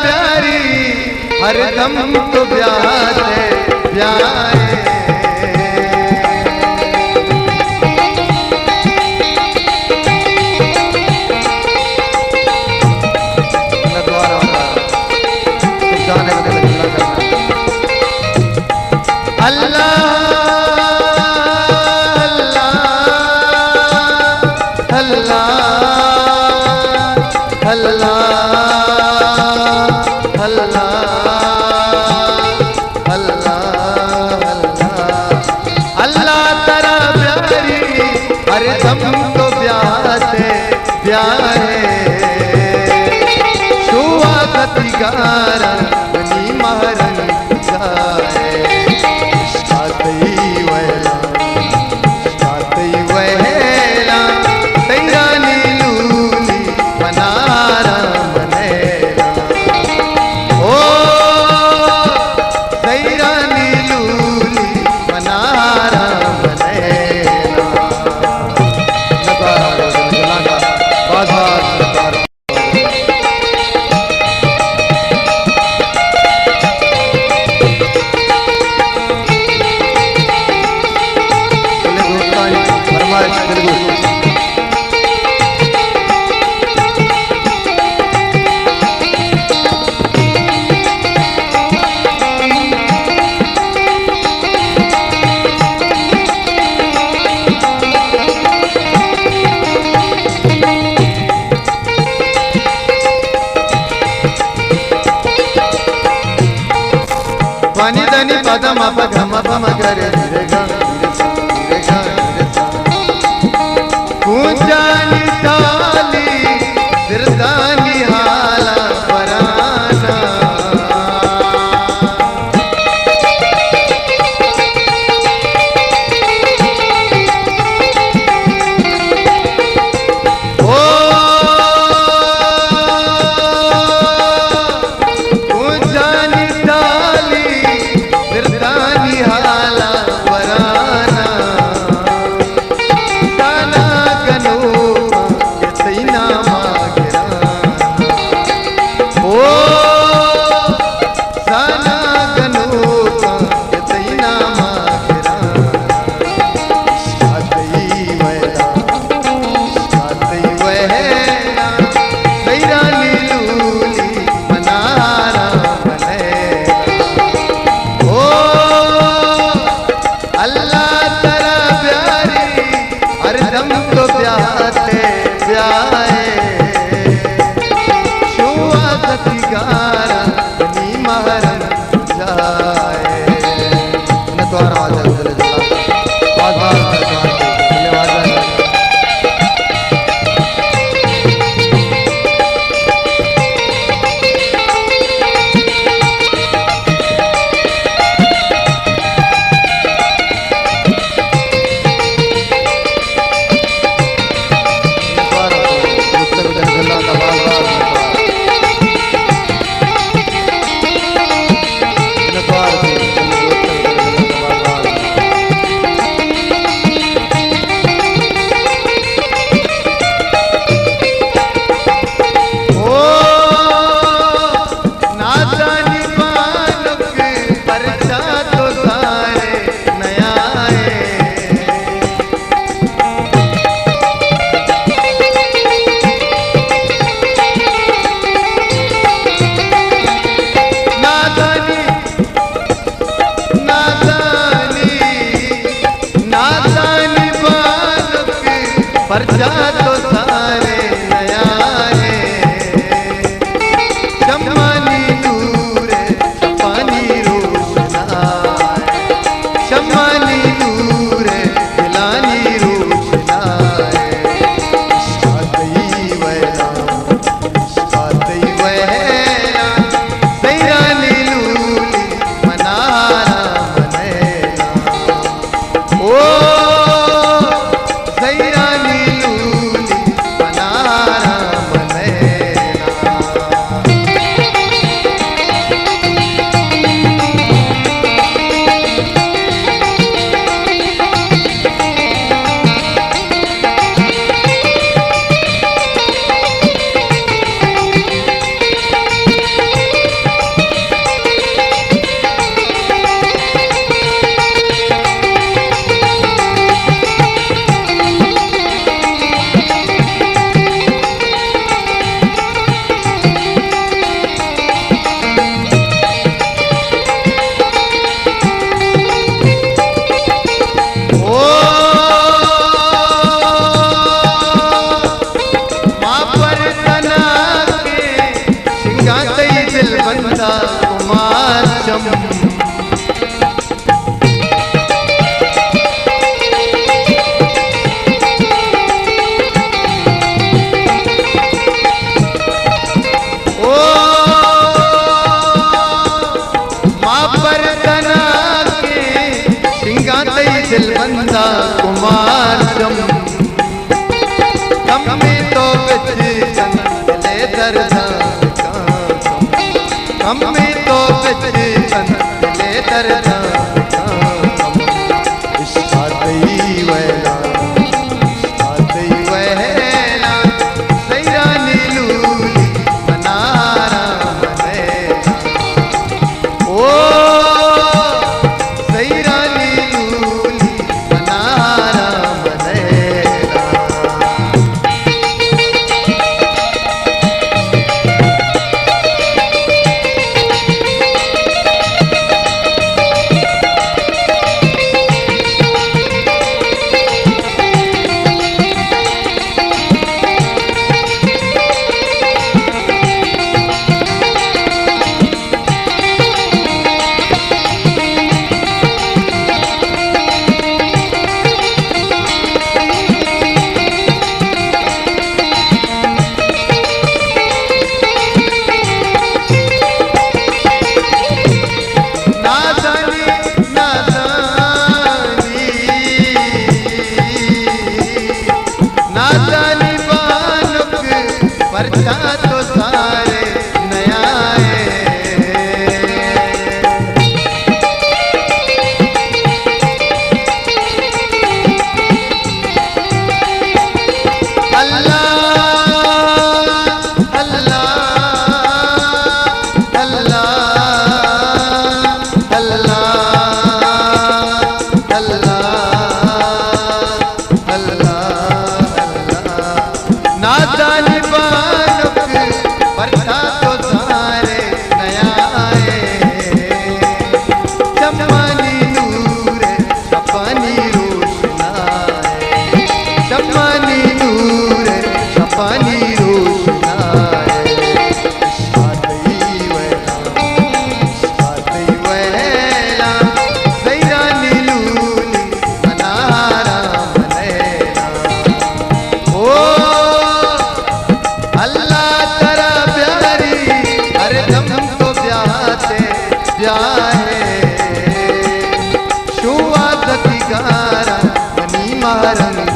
प्यारी हरदम तो ब्याहे ब्याहे। गारा बनी महरन जाए शातई वहला तेरा नीलूली बनारा बनेला ओ तेरा नीलूली बनारा बनेला। पानी दनी पदम पगम पम करे रे गा रे गा रे सा पूजानी ताली सिरदानी हाला पराना ओ पूजानी परचा तो सारे नया है शम्मानी दूर पानी रोशना शम्मानी दूर दिलानी रोशना शातई वहला तेरा नीलूली मनारा बनेला ओ नंदा कुमार जम कम में तो बिच ले दर्दा कम में तो बिच ले दर्दा तो सारे नया अल्लाह अल्लाह अल्लाह अल्लाह अल्लाह अल्लाह नादानी परता तो सारे नया चमनी नूर सपनी रोशनाए चमनी नूर सपनी रोशनाए सैरानी लूली मनारा मनेरा ओ अल्लाह ब्याहे शुआ दतिगारा मनी मारंग